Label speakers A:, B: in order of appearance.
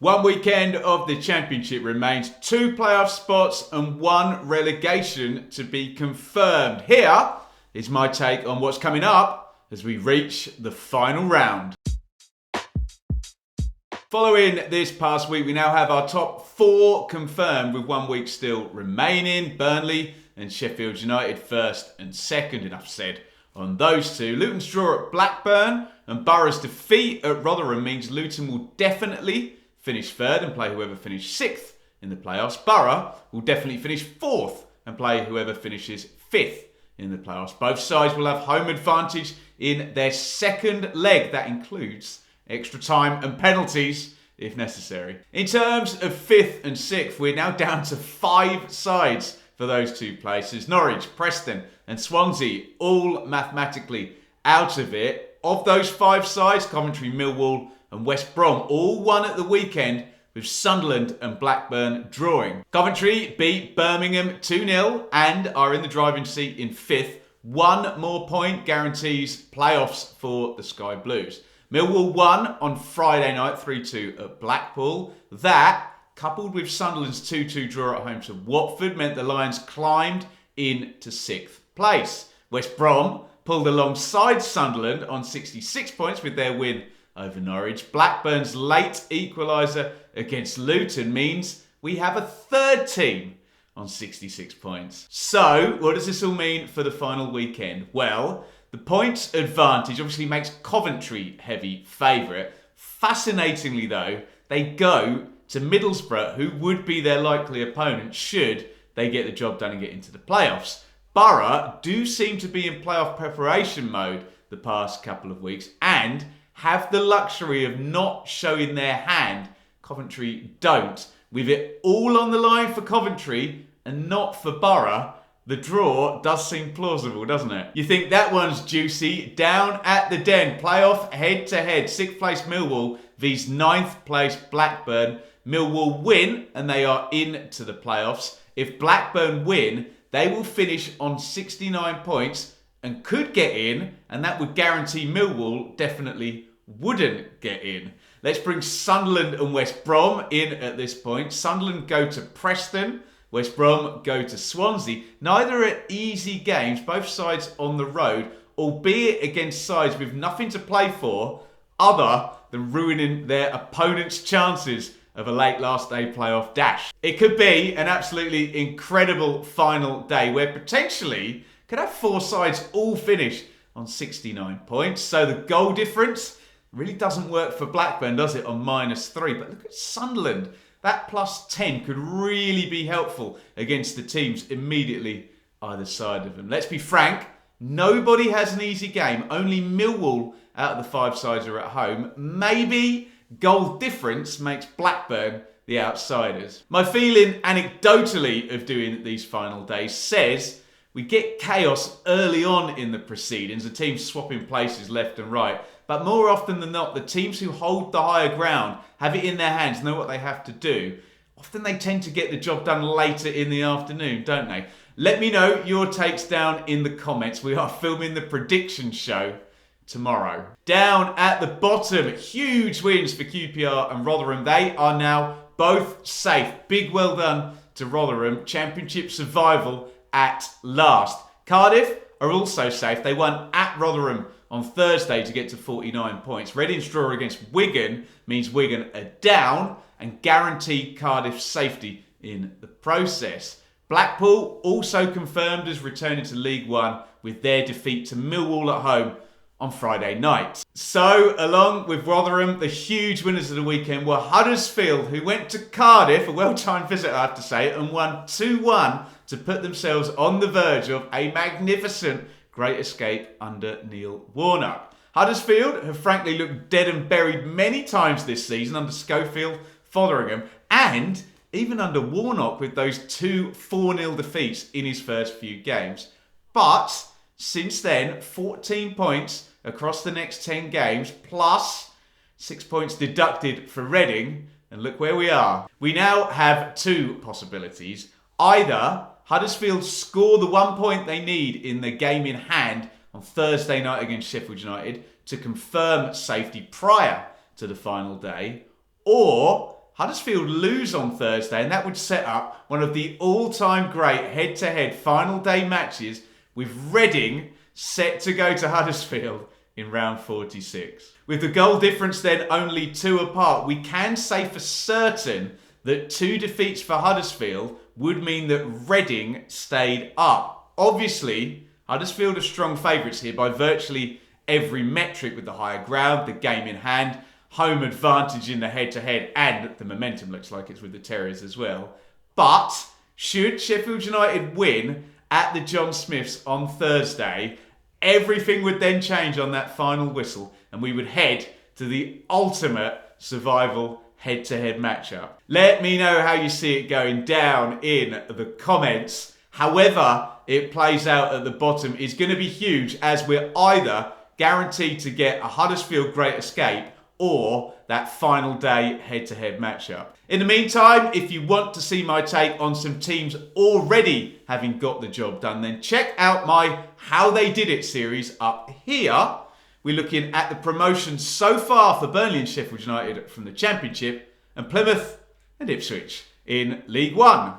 A: One weekend of the Championship remains, 2 playoff spots and 1 relegation to be confirmed. Here is my take on what's coming up as we reach the final round. Following this past week, we now have our top 4 confirmed with 1 week still remaining. Burnley and Sheffield United first and second, enough said on those two. Luton's draw at Blackburn and Borough's defeat at Rotherham means Luton will definitely finish third and play whoever finished 6th in the playoffs. Borough will definitely finish 4th and play whoever finishes 5th in the playoffs. Both sides will have home advantage in their second leg. That includes extra time and penalties if necessary. In terms of 5th and 6th, we're now down to 5 sides for those 2 places. Norwich, Preston and Swansea all mathematically out of it. Of those 5 sides, Coventry, Millwall and West Brom all won at the weekend, with Sunderland and Blackburn drawing. Coventry beat Birmingham 2-0 and are in the driving seat in 5th. 1 more point guarantees playoffs for the Sky Blues. Millwall won on Friday night 3-2 at Blackpool. That, coupled with Sunderland's 2-2 draw at home to Watford, meant the Lions climbed into 6th place. West Brom pulled alongside Sunderland on 66 points with their win over Norwich. Blackburn's late equaliser against Luton means we have a 3rd team on 66 points. So, what does this all mean for the final weekend? Well, the points advantage obviously makes Coventry heavy favourite. Fascinatingly though, they go to Middlesbrough, who would be their likely opponent should they get the job done and get into the playoffs. Borough do seem to be in playoff preparation mode the past couple of weeks and have the luxury of not showing their hand. Coventry don't. With it all on the line for Coventry and not for Borough, the draw does seem plausible, doesn't it? You think that one's juicy? Down at the Den, playoff head-to-head. 6th place Millwall vs 9th place Blackburn. Millwall win and they are into the playoffs. If Blackburn win, they will finish on 69 points and could get in, and that would guarantee Millwall definitely wouldn't get in. Let's bring Sunderland and West Brom in at this point. Sunderland go to Preston. West Brom go to Swansea. Neither are easy games, both sides on the road, albeit against sides with nothing to play for other than ruining their opponent's chances of a late last day playoff dash. It could be an absolutely incredible final day where potentially could have 4 sides all finish on 69 points. So the goal difference really doesn't work for Blackburn, does it, on -3? But look at Sunderland. That +10 could really be helpful against the teams immediately either side of them. Let's be frank, nobody has an easy game. Only Millwall out of the 5 sides are at home. Maybe goal difference makes Blackburn the outsiders. My feeling anecdotally of doing these final days says we get chaos early on in the proceedings, the teams swapping places left and right. But more often than not, the teams who hold the higher ground, have it in their hands, know what they have to do. Often they tend to get the job done later in the afternoon, don't they? Let me know your takes down in the comments. We are filming the prediction show tomorrow. Down at the bottom, huge wins for QPR and Rotherham. They are now both safe. Big well done to Rotherham. Championship survival at last. Cardiff are also safe. They won at Rotherham on Thursday to get to 49 points. Reading's draw against Wigan means Wigan are down and guarantee Cardiff's safety in the process. Blackpool also confirmed as returning to League One with their defeat to Millwall at home on Friday night. So, along with Rotherham, the huge winners of the weekend were Huddersfield, who went to Cardiff, a well-timed visit I have to say, and won 2-1 to put themselves on the verge of a magnificent great escape under Neil Warnock. Huddersfield have frankly looked dead and buried many times this season under Schofield, Fotheringham, and even under Warnock with those 2 4-0 defeats in his first few games. But since then, 14 points across the next 10 games, plus 6 points deducted for Reading, and look where we are. We now have 2 possibilities. Either Huddersfield score the 1 point they need in the game in hand on Thursday night against Sheffield United to confirm safety prior to the final day, or Huddersfield lose on Thursday, and that would set up one of the all-time great head-to-head final day matches, with Reading set to go to Huddersfield in round 46. With the goal difference then only 2 apart, we can say for certain that 2 defeats for Huddersfield would mean that Reading stayed up. Obviously, Huddersfield are strong favourites here by virtually every metric, with the higher ground, the game in hand, home advantage in the head-to-head, and the momentum looks like it's with the Terriers as well. But should Sheffield United win at the John Smiths on Thursday, everything would then change on that final whistle, and we would head to the ultimate survival head-to-head matchup. Let me know how you see it going down in the comments. However it plays out at the bottom is going to be huge, as we're either guaranteed to get a Huddersfield Great Escape or that final day head-to-head matchup. In the meantime, if you want to see my take on some teams already having got the job done, then check out my How They Did It series up here. We're looking at the promotions so far for Burnley and Sheffield United from the Championship, and Plymouth and Ipswich in League One.